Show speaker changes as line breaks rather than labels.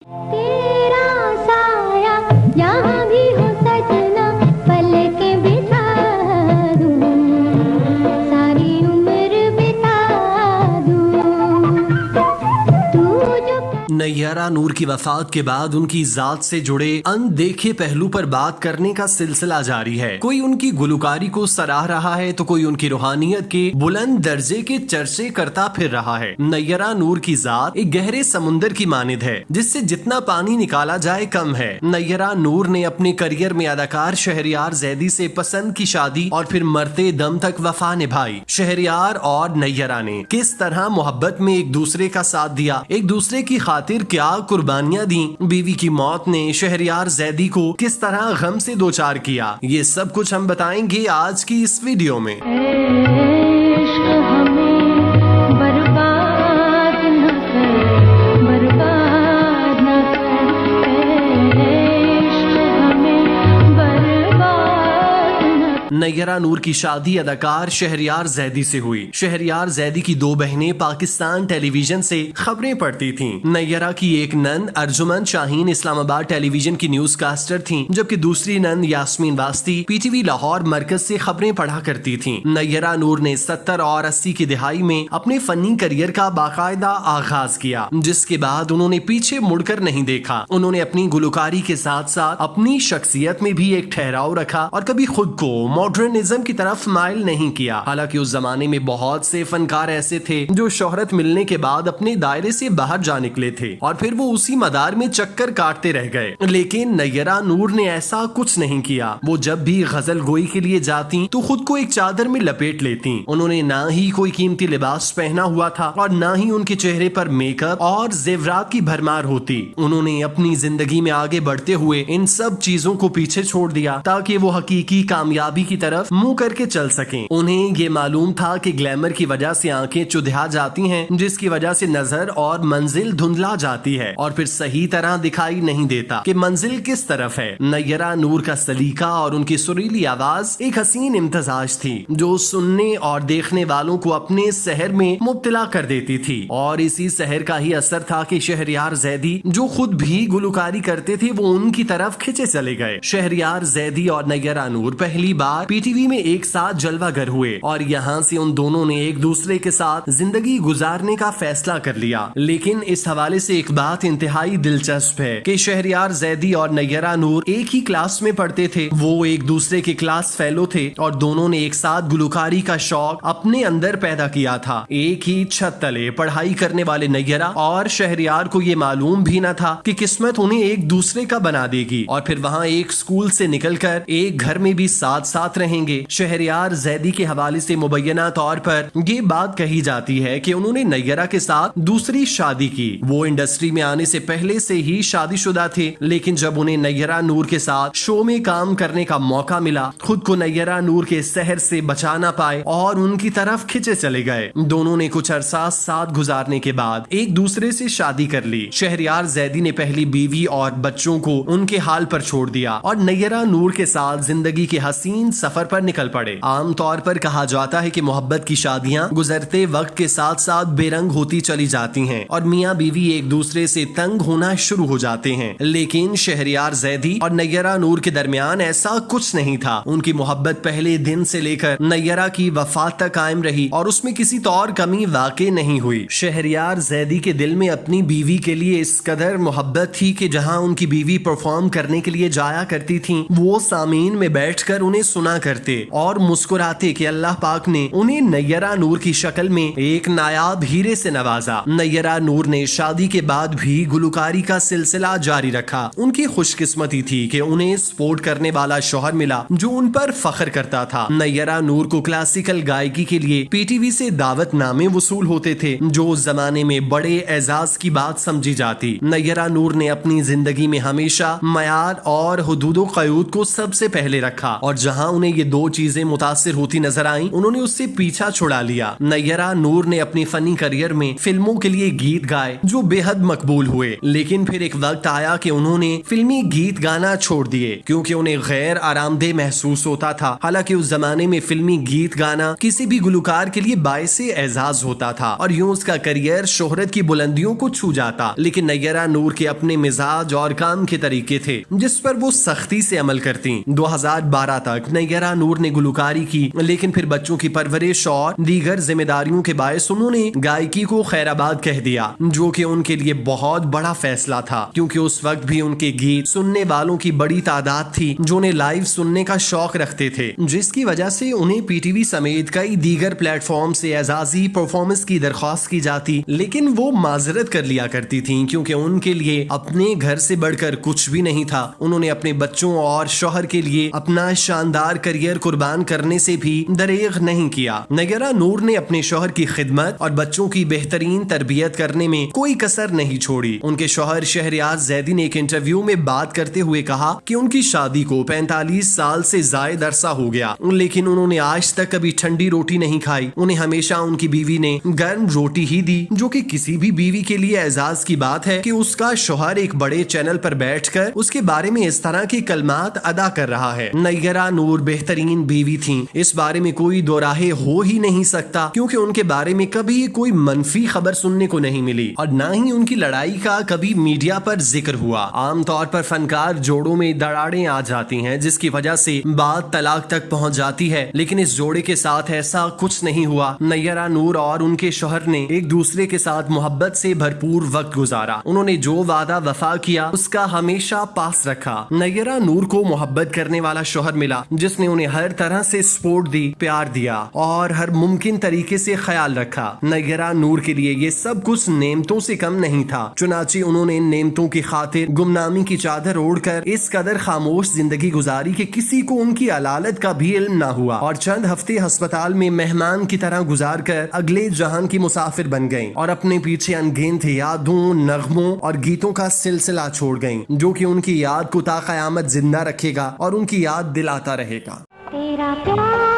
तेरा साया यहाँ भी हो सजना पलकें बिठा दूँ सारी उम्र बिता दूँ तू जो
नैयरा नूर की वफात के बाद उनकी जात से जुड़े अनदेखे पहलू पर बात करने का सिलसिला जारी है। कोई उनकी गुलकारी को सराह रहा है तो कोई उनकी रूहानियत के बुलंद दर्जे के चर्चे करता फिर रहा है। नैयरा नूर की जात एक गहरे समुंदर की मानिद है जिससे जितना पानी निकाला जाए कम है। नैयरा नूर ने अपने करियर में अदाकार शहरयार जैदी से पसंद की शादी और फिर मरते दम तक वफा निभाई। शहरयार और नैयरा ने किस तरह मोहब्बत में एक दूसरे का साथ दिया, एक दूसरे की खातिर क्या कुर्बानियां दी, बीवी की मौत ने शहरयार जैदी को किस तरह गम से दो चार किया, ये सब कुछ हम बताएंगे आज की इस वीडियो में।
इश्क हमें बर्बाद न कर बर्बाद न कर इश्क हमें बर्बाद न कर।
नैयरा नूर की शादी अदाकार शहरयार जैदी से हुई। शहरयार जैदी की दो बहनें पाकिस्तान टेलीविजन से खबरें पढ़ती थीं। नैयरा की एक नंद अर्जुमन शाहीन इस्लामाबाद टेलीविजन की न्यूज कास्टर थीं, जबकि दूसरी नंद यास्मीन वास्ती पीटीवी लाहौर मरकज से खबरें पढ़ा करती थीं। नैयरा नूर ने 70 और 80 की दिहाई में अपने फनी करियर का बाकायदा आगाज किया, जिसके बाद उन्होंने पीछे मुड़कर नहीं देखा। उन्होंने अपनी गुलकारी के साथ साथ अपनी शख्सियत में भी एक ठहराव रखा और कभी खुद को मॉडर्निज्म की तरफ माइल नहीं किया। हालांकि उस जमाने में बहुत से फनकार ऐसे थे जो शोहरत मिलने के बाद अपने दायरे से बाहर जा निकले थे और फिर वो उसी मदार में चक्कर काटते रह गए। लेकिन नैयरा नूर ने ऐसा कुछ नहीं किया। वो जब भी गजल गोई के लिए जाती तो खुद को एक चादर में लपेट लेती। उन्होंने ना ही कोई कीमती लिबास पहना हुआ था और ना ही उनके चेहरे पर मेकअप और जेवरात की भरमार होती। उन्होंने अपनी जिंदगी में आगे बढ़ते हुए इन सब चीजों को पीछे छोड़ दिया ताकि वो हकीकी कामयाबी की तरफ मुंह करके चल सकें। उन्हें ये मालूम था कि ग्लैमर की वजह से आंखें चुधिया जाती हैं, जिसकी वजह से नजर और मंजिल धुंधला जाती है और फिर सही तरह दिखाई नहीं देता कि मंजिल किस तरफ है। नैयरा नूर का सलीका और उनकी सुरीली आवाज एक हसीन इम्तजाज थी जो सुनने और देखने वालों को अपने सहर में मुब्तला कर देती थी। और इसी सहर का ही असर था कि शहरयार जैदी जो खुद भी गुलकारी करते थे वो उनकी तरफ खिंचे चले गए। शहरयार जैदी और नैयरा नूर पहली बार पीटीवी में एक साथ जलवागर हुए और यहाँ से उन दोनों ने एक दूसरे के साथ जिंदगी गुजारने का फैसला कर लिया। लेकिन इस हवाले से एक बात इंतहाई दिलचस्प है कि शहरयार जैदी और नैयरा नूर एक ही क्लास में पढ़ते थे। वो एक दूसरे के क्लास फेलो थे और दोनों ने एक साथ गुलकारी का शौक अपने अंदर पैदा किया था। एक ही छत तले पढ़ाई करने वाले नैयरा और शहरयार को ये मालूम भी न था कि किस्मत उन्हें एक दूसरे का बना देगी और फिर वहाँ एक स्कूल से निकलकर एक घर में भी साथ साथ रहेंगे। शहरयार जैदी के हवाले से मुबैना तौर पर ये बात कही जाती है कि उन्होंने नैयरा के साथ दूसरी शादी की। वो इंडस्ट्री में आने से पहले से ही शादीशुदा थे, लेकिन जब उन्हें नैयरा नूर के साथ शो में काम करने का मौका मिला खुद को नैयरा नूर के सहर से बचा ना पाए और उनकी तरफ खिंचे चले गए। दोनों ने कुछ अरसा साथ गुजारने के बाद एक दूसरे से शादी कर ली। शहरयार जैदी ने पहली बीवी और बच्चों को उनके हाल पर छोड़ दिया और नैयरा नूर के साथ जिंदगी के हसीन सफर पर निकल पड़े। आम तौर पर कहा जाता है कि मोहब्बत की शादियां गुजरते वक्त के साथ साथ बेरंग होती चली जाती हैं और मियां बीवी एक दूसरे से तंग होना शुरू हो जाते हैं। लेकिन शहरयार जैदी और नैयरा नूर के दरमियान ऐसा कुछ नहीं था। उनकी मोहब्बत पहले दिन से लेकर नैयरा की वफात तक कायम रही और उसमें किसी तौर कमी वाकई नहीं हुई। शहरयार जैदी के दिल में अपनी बीवी के लिए इस कदर मोहब्बत थी कि जहां उनकी बीवी परफॉर्म करने के लिए जाया करती थी वो सामीन में बैठकर उन्हें सुना करते और मुस्कुराते कि अल्लाह पाक ने उन्हें नैयरा नूर की शक्ल में एक नायाब हीरे से नवाजा। नैयरा नूर ने शादी के बाद भी गुलकारी का सिलसिला जारी रखा। उनकी खुशकिस्मती थी कि उन्हें सपोर्ट करने वाला शौहर मिला जो उन पर फख्र करता था। नैयरा नूर को क्लासिकल गायकी के लिए पीटीवी से दावतनामे वसूल होते थे जो उस जमाने में बड़े एजाज की बात समझी जाती। नैयरा नूर ने अपनी जिंदगी में हमेशा मयार और हुदूद क़यूद को सबसे पहले रखा और जहां उन्हें انہیں یہ دو چیزیں متاثر ہوتی نظر آئیں، انہوں نے اس سے پیچھا چھڑا لیا۔ نیرہ نور نے اپنے فنی کریئر میں فلموں کے لیے گیت گائے جو بے حد مقبول ہوئے، لیکن پھر ایک وقت آیا کہ انہوں نے فلمی گیت گانا چھوڑ دیے کیونکہ انہیں غیر آرام دہ محسوس ہوتا تھا۔ حالانکہ اس زمانے میں فلمی گیت گانا کسی بھی گلوکار کے لیے باعث اعزاز ہوتا تھا اور یوں اس کا کریئر شہرت کی بلندیوں کو چھو جاتا، لیکن نیرہ نور کے اپنے مزاج اور کام کے طریقے تھے جس پر وہ سختی سے عمل کرتی۔ 2012 تک نیرہ نور نے گلوکاری کی، لیکن پھر بچوں کی پرورش اور دیگر ذمہ داریوں کے باعث انہوں نے گائیکی کو خیر آباد کہہ دیا، جو کہ ان کے لیے بہت بڑا فیصلہ تھا کیونکہ اس وقت بھی ان کے گیت سننے والوں کی بڑی تعداد تھی جو انہیں لائیو سننے کا شوق رکھتے تھے، جس کی وجہ سے انہیں پی ٹی وی سمیت کئی دیگر پلیٹ فارم سے اعزازی پرفارمنس کی درخواست کی جاتی، لیکن وہ معذرت کر لیا کرتی تھیں کیونکہ ان کے لیے اپنے گھر سے بڑھ کر کچھ بھی نہیں تھا۔ انہوں نے اپنے بچوں اور شوہر کے لیے اپنا شاندار کریئر قربان کرنے سے بھی دریغ نہیں کیا۔ نیرہ نور نے اپنے شوہر کی خدمت اور بچوں کی بہترین تربیت کرنے میں کوئی کسر نہیں چھوڑی۔ ان کے شوہر شہریار زیدی نے ایک انٹرویو میں بات کرتے ہوئے کہا کہ ان کی شادی کو 45 سال سے زائد عرصہ ہو گیا، لیکن انہوں نے آج تک کبھی ٹھنڈی روٹی نہیں کھائی۔ انہیں ہمیشہ ان کی بیوی نے گرم روٹی ہی دی، جو کہ کسی بھی بیوی کے لیے اعزاز کی بات ہے کہ اس کا شوہر ایک بڑے چینل پر بیٹھ کر اس کے بارے میں اس طرح کے کلمات ادا کر رہا ہے۔ نیرہ نور بہترین بیوی تھیں، اس بارے میں کوئی دو راہے ہو ہی نہیں سکتا کیونکہ ان کے بارے میں کبھی کوئی منفی خبر سننے کو نہیں ملی اور نہ ہی ان کی لڑائی کا کبھی میڈیا پر ذکر ہوا۔ عام طور پر فنکار جوڑوں میں دراڑیں آ جاتی ہیں جس کی وجہ سے بات طلاق تک پہنچ جاتی ہے، لیکن اس جوڑے کے ساتھ ایسا کچھ نہیں ہوا۔ نیرہ نور اور ان کے شوہر نے ایک دوسرے کے ساتھ محبت سے بھرپور وقت گزارا۔ انہوں نے جو وعدہ وفا کیا اس کا ہمیشہ پاس رکھا۔ نیرہ نور کو محبت کرنے والا شوہر ملا جس نے انہیں ہر طرح سے سپورٹ دی، پیار دیا اور ہر ممکن طریقے سے خیال رکھا۔ نیرہ نور کے لیے یہ سب کچھ نعمتوں سے کم نہیں تھا، چنانچہ انہوں نے ان نعمتوں کی خاطر گمنامی کی چادر اوڑھ کر اس قدر خاموش زندگی گزاری کہ کسی کو ان کی علالت کا بھی علم نہ ہوا اور چند ہفتے ہسپتال میں مہمان کی طرح گزار کر اگلے جہان کی مسافر بن گئیں اور اپنے پیچھے انگنت یادوں، نغموں اور گیتوں کا سلسلہ چھوڑ گئیں جو کہ ان کی یاد کو تا قیامت زندہ رکھے گا اور ان کی یاد دلاتا رہے گا۔
تیرا پیار